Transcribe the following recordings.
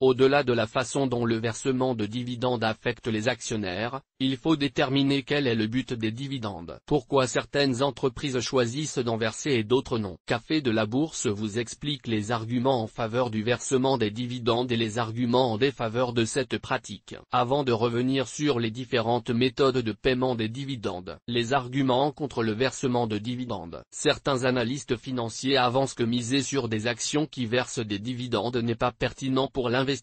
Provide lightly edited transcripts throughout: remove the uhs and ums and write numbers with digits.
Au-delà de la façon dont le versement de dividendes affecte les actionnaires, il faut déterminer quel est le but des dividendes. Pourquoi certaines entreprises choisissent d'en verser et d'autres non. Café de la Bourse vous explique les arguments en faveur du versement des dividendes et les arguments en défaveur de cette pratique. Avant de revenir sur les différentes méthodes de paiement des dividendes, les arguments contre le versement de dividendes. Certains analystes financiers avancent que miser sur des actions qui versent des dividendes n'est pas pertinent pour l'investisseur.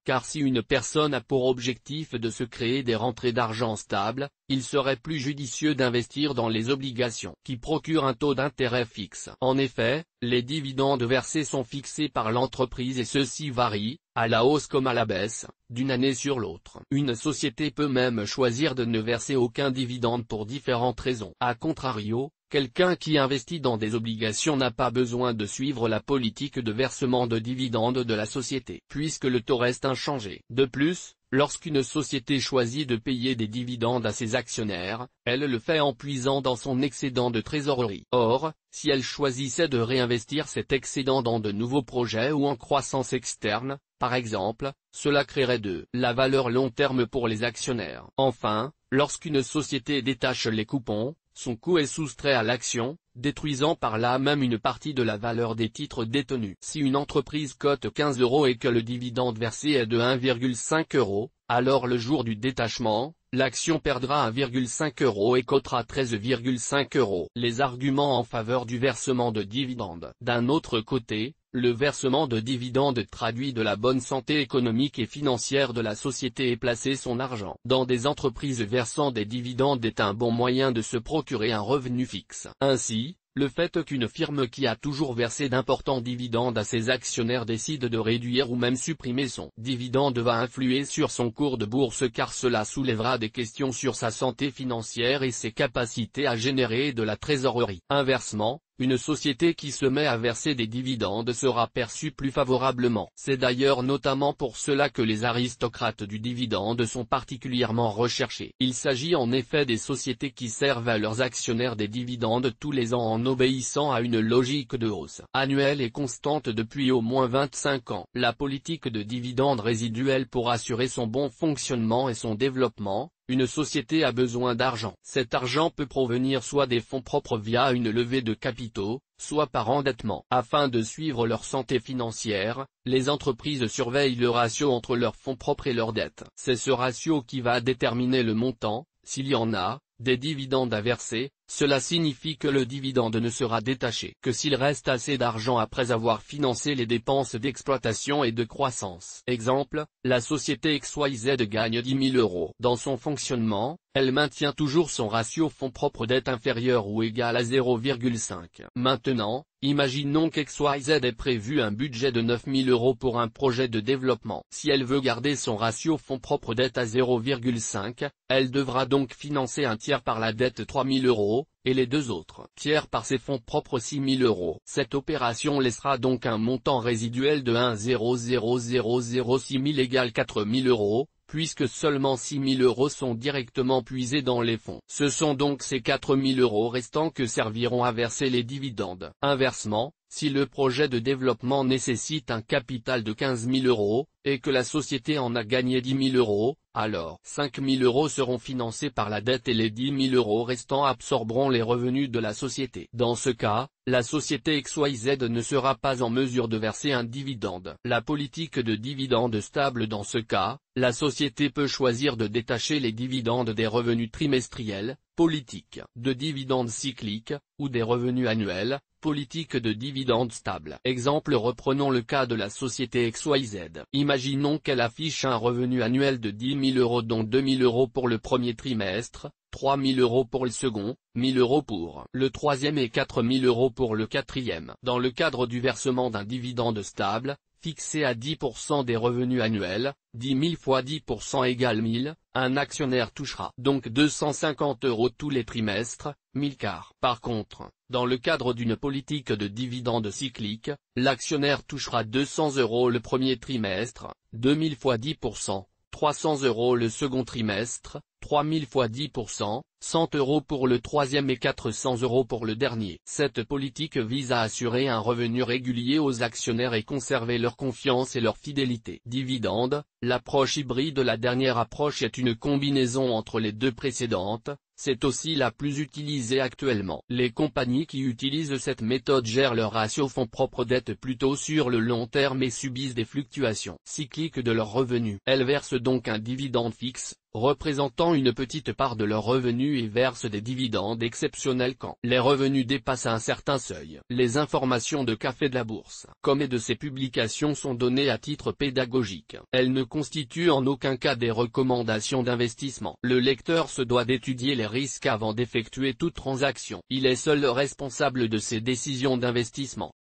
Car si une personne a pour objectif de se créer des rentrées d'argent stables, il serait plus judicieux d'investir dans les obligations, qui procurent un taux d'intérêt fixe. En effet, les dividendes versés sont fixés par l'entreprise et ceux-ci varient, à la hausse comme à la baisse, d'une année sur l'autre. Une société peut même choisir de ne verser aucun dividende pour différentes raisons. A contrario, quelqu'un qui investit dans des obligations n'a pas besoin de suivre la politique de versement de dividendes de la société, puisque le taux reste inchangé. De plus, lorsqu'une société choisit de payer des dividendes à ses actionnaires, elle le fait en puisant dans son excédent de trésorerie. Or, si elle choisissait de réinvestir cet excédent dans de nouveaux projets ou en croissance externe, par exemple, cela créerait de la valeur long terme pour les actionnaires. Enfin, lorsqu'une société détache les coupons, son coût est soustrait à l'action, détruisant par là même une partie de la valeur des titres détenus. Si une entreprise cote 15 € et que le dividende versé est de 1,5 €, alors le jour du détachement, l'action perdra 1,5 € et cotera 13,5 €. Les arguments en faveur du versement de dividendes. D'un autre côté, le versement de dividendes traduit de la bonne santé économique et financière de la société et placer son argent dans des entreprises versant des dividendes est un bon moyen de se procurer un revenu fixe. Ainsi, le fait qu'une firme qui a toujours versé d'importants dividendes à ses actionnaires décide de réduire ou même supprimer son dividende va influer sur son cours de bourse car cela soulèvera des questions sur sa santé financière et ses capacités à générer de la trésorerie. Inversement, une société qui se met à verser des dividendes sera perçue plus favorablement. C'est d'ailleurs notamment pour cela que les aristocrates du dividende sont particulièrement recherchés. Il s'agit en effet des sociétés qui servent à leurs actionnaires des dividendes tous les ans en obéissant à une logique de hausse annuelle et constante depuis au moins 25 ans. La politique de dividendes résiduels pour assurer son bon fonctionnement et son développement. Une société a besoin d'argent. Cet argent peut provenir soit des fonds propres via une levée de capitaux, soit par endettement. Afin de suivre leur santé financière, les entreprises surveillent le ratio entre leurs fonds propres et leurs dettes. C'est ce ratio qui va déterminer le montant, s'il y en a, des dividendes à verser. Cela signifie que le dividende ne sera détaché que s'il reste assez d'argent après avoir financé les dépenses d'exploitation et de croissance. Exemple, la société XYZ gagne 10 000 €. Dans son fonctionnement, elle maintient toujours son ratio fonds propres dette inférieur ou égal à 0,5. Maintenant, imaginons qu'XYZ ait prévu un budget de 9 000 € pour un projet de développement. Si elle veut garder son ratio fonds propres dette à 0,5, elle devra donc financer un tiers par la dette 3 000 €, et les deux autres tiers par ses fonds propres 6 000 €. Cette opération laissera donc un montant résiduel de 1,00006 000 égale 4 000 €, puisque seulement 6 000 € sont directement puisés dans les fonds. Ce sont donc ces 4 000 € restants que serviront à verser les dividendes. Inversement, si le projet de développement nécessite un capital de 15 000 €, et que la société en a gagné 10 000 €, alors 5 000 € seront financés par la dette et les 10 000 € restants absorberont les revenus de la société. Dans ce cas, la société XYZ ne sera pas en mesure de verser un dividende. La politique de dividende stable. Dans ce cas, la société peut choisir de détacher les dividendes des revenus trimestriels, politique de dividendes cycliques, ou des revenus annuels, politique de dividendes stable. Exemple, reprenons le cas de la société XYZ. Imaginons qu'elle affiche un revenu annuel de 10 000 €, dont 2 000 € pour le premier trimestre, 3 000 € pour le second, 1 000 € pour le troisième et 4 000 € pour le quatrième. Dans le cadre du versement d'un dividende stable, fixé à 10% des revenus annuels, 10 000 fois 10% égale 1000, un actionnaire touchera donc 250 € tous les trimestres, 1000 quarts. Par contre, dans le cadre d'une politique de dividende cyclique, l'actionnaire touchera 200 € le premier trimestre, 2000 fois 10%, 300 € le second trimestre, 3000 fois 10%, 100 € pour le troisième et 400 € pour le dernier. Cette politique vise à assurer un revenu régulier aux actionnaires et conserver leur confiance et leur fidélité. Dividende, l'approche hybride. La dernière approche est une combinaison entre les deux précédentes. C'est aussi la plus utilisée actuellement. Les compagnies qui utilisent cette méthode gèrent leur ratio fonds propres dette plutôt sur le long terme et subissent des fluctuations cycliques de leurs revenus. Elles versent donc un dividende fixe, représentant une petite part de leurs revenus et versent des dividendes exceptionnels quand les revenus dépassent un certain seuil. Les informations de Café de la Bourse, comme et de ses publications sont données à titre pédagogique. Elles ne constituent en aucun cas des recommandations d'investissement. Le lecteur se doit d'étudier les risques avant d'effectuer toute transaction. Il est seul responsable de ses décisions d'investissement.